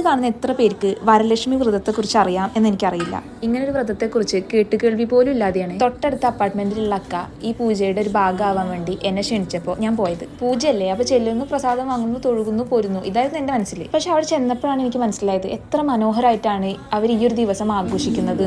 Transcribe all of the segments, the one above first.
കാണുന്ന എത്ര പേർക്ക് വരലക്ഷ്മി വ്രതത്തെക്കുറിച്ച് അറിയാം എന്ന് എനിക്കറിയില്ല. ഇങ്ങനൊരു വ്രതത്തെക്കുറിച്ച് കേട്ടുകേൾവി പോലും ഇല്ലാതെയാണ് തൊട്ടടുത്ത അപ്പാർട്ട്മെന്റിലുള്ള അക്ക ഈ പൂജയുടെ ഒരു ഭാഗമാവാൻ വേണ്ടി എന്നെ ക്ഷണിച്ചപ്പോൾ ഞാൻ പോയത്. പൂജയല്ലേ, അപ്പോൾ ചെല്ലുന്നു, പ്രസാദം വാങ്ങുന്നു, തൊഴുകുന്നു, പോരുന്നു. ഇതായിരുന്നു എൻ്റെ മനസ്സിൽ. പക്ഷെ അവിടെ ചെന്നപ്പോഴാണ് എനിക്ക് മനസ്സിലായത് എത്ര മനോഹരമായിട്ടാണ് അവർ ഈ ഒരു ദിവസം ആഘോഷിക്കുന്നത്.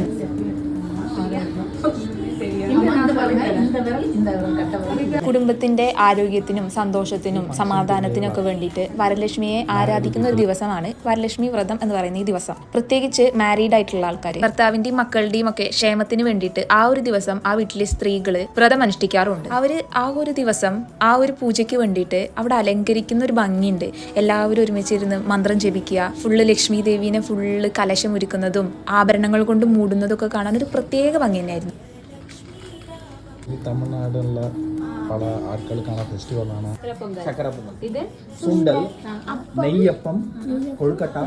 കുടുംബത്തിന്റെ ആരോഗ്യത്തിനും സന്തോഷത്തിനും സമാധാനത്തിനും ഒക്കെ വേണ്ടിയിട്ട് വരലക്ഷ്മിയെ ആരാധിക്കുന്ന ഒരു ദിവസമാണ് വരലക്ഷ്മി വ്രതം എന്ന് പറയുന്ന ഈ ദിവസം. പ്രത്യേകിച്ച് മാരീഡ് ആയിട്ടുള്ള ആൾക്കാർ ഭർത്താവിന്റെയും മക്കളുടെയും ഒക്കെ ക്ഷേമത്തിന് വേണ്ടിയിട്ട് ആ ഒരു ദിവസം ആ വീട്ടിലെ സ്ത്രീകള് വ്രതം അനുഷ്ഠിക്കാറുണ്ട്. അവര് ആ ഒരു ദിവസം ആ ഒരു പൂജയ്ക്ക് വേണ്ടിയിട്ട് അവിടെ അലങ്കരിക്കുന്ന ഒരു ഭംഗിയുണ്ട്. എല്ലാവരും ഒരുമിച്ചിരുന്ന് മന്ത്രം ജപിക്കുക, ഫുള്ള് ലക്ഷ്മി ദേവീനെ ഫുള്ള് കലശം ഒരുക്കുന്നതും ആഭരണങ്ങൾ കൊണ്ട് മൂടുന്നതും ഒക്കെ കാണാൻ ഒരു പ്രത്യേക ഭംഗി തന്നെയായിരുന്നു. തമിഴ്നാടുള്ള പല ആൾക്കാർക്കാണ് ഫെസ്റ്റിവലാണ് ചക്കര പൊങ്കൽ, സുണ്ടൽ, നെയ്യപ്പം, കൊഴുക്കട്ട,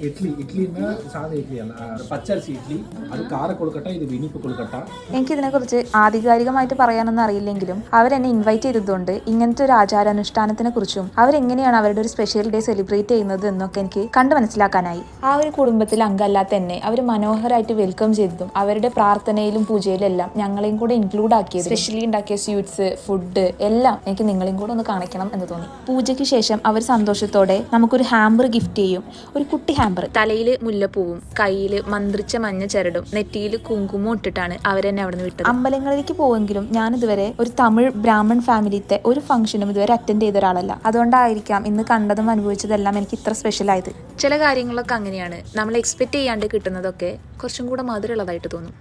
ഇഡ്ലിന്ന് സാധാ ഇഡ്ലിയാണ്, പച്ചരിസി ഇഡ്ലി, അത് കാര കൊഴുക്കട്ട, ഇത് വിനിപ്പ് കൊഴുക്കട്ട. എനിക്കിതിനെക്കുറിച്ച് ആധികാരികമായിട്ട് പറയാനൊന്നും അറിയില്ലെങ്കിലും അവരെന്നെ ഇൻവൈറ്റ് ചെയ്തതുകൊണ്ട് ഇങ്ങനത്തെ ഒരു ആചാരാനുഷ്ഠാനത്തിനെ കുറിച്ചും അവരെങ്ങനെയാണ് അവരുടെ ഒരു സ്പെഷ്യൽ ഡേ സെലിബ്രേറ്റ് ചെയ്യുന്നത് എന്നൊക്കെ എനിക്ക് കണ്ടു മനസ്സിലാക്കാനായി. ആ ഒരു കുടുംബത്തിൽ അംഗമല്ലാത്ത എന്നെ അവർ മനോഹരമായിട്ട് വെൽക്കം ചെയ്തതും അവരുടെ പ്രാർത്ഥനയിലും പൂജയിലും എല്ലാം ഞങ്ങളെയും കൂടെ ഇൻക്ലൂഡ് ആക്കിയത്, സ്പെഷ്യലി ഉണ്ടാക്കിയ സ്വീറ്റ്സ്, ഫുഡ് എല്ലാം എനിക്ക് നിങ്ങളെയും കൂടെ ഒന്ന് കാണിക്കണം എന്ന് തോന്നി. പൂജയ്ക്ക് ശേഷം അവർ സന്തോഷത്തോടെ നമുക്കൊരു ഹാമ്പർ ഗിഫ്റ്റ് ചെയ്യും. ഒരു കുട്ടി ഹാമ്പർ. തലയിൽ മുല്ലപ്പൂവും കയ്യിൽ മന്ത്രിച്ച മഞ്ഞ ചരടും നെറ്റിയിൽ കുങ്കുമം ഇട്ടിട്ടാണ് അവരെന്നെ അവിടെ നിന്ന് വിട്ടത്. അമ്പലങ്ങളിലേക്ക് പോവെങ്കിലും ഞാനിതുവരെ ഒരു തമിഴ് ബ്രാഹ്മൺ ഫാമിലിത്തെ ഒരു ഫംഗ്ഷനും ഇതുവരെ അറ്റൻഡ് ചെയ്ത ഒരാളല്ല. അതുകൊണ്ടായിരിക്കാം ഇന്ന് കണ്ടതും അനുഭവിച്ചതെല്ലാം എനിക്ക് ഇത്ര സ്പെഷ്യൽ ആയത്. ചില കാര്യങ്ങളൊക്കെ അങ്ങനെയാണ്, നമ്മൾ എക്സ്പെക്ട് ചെയ്യാണ്ട് കിട്ടുന്നതൊക്കെ കുറച്ചും കൂടെ മധുരമുള്ളതായിട്ട് തോന്നും.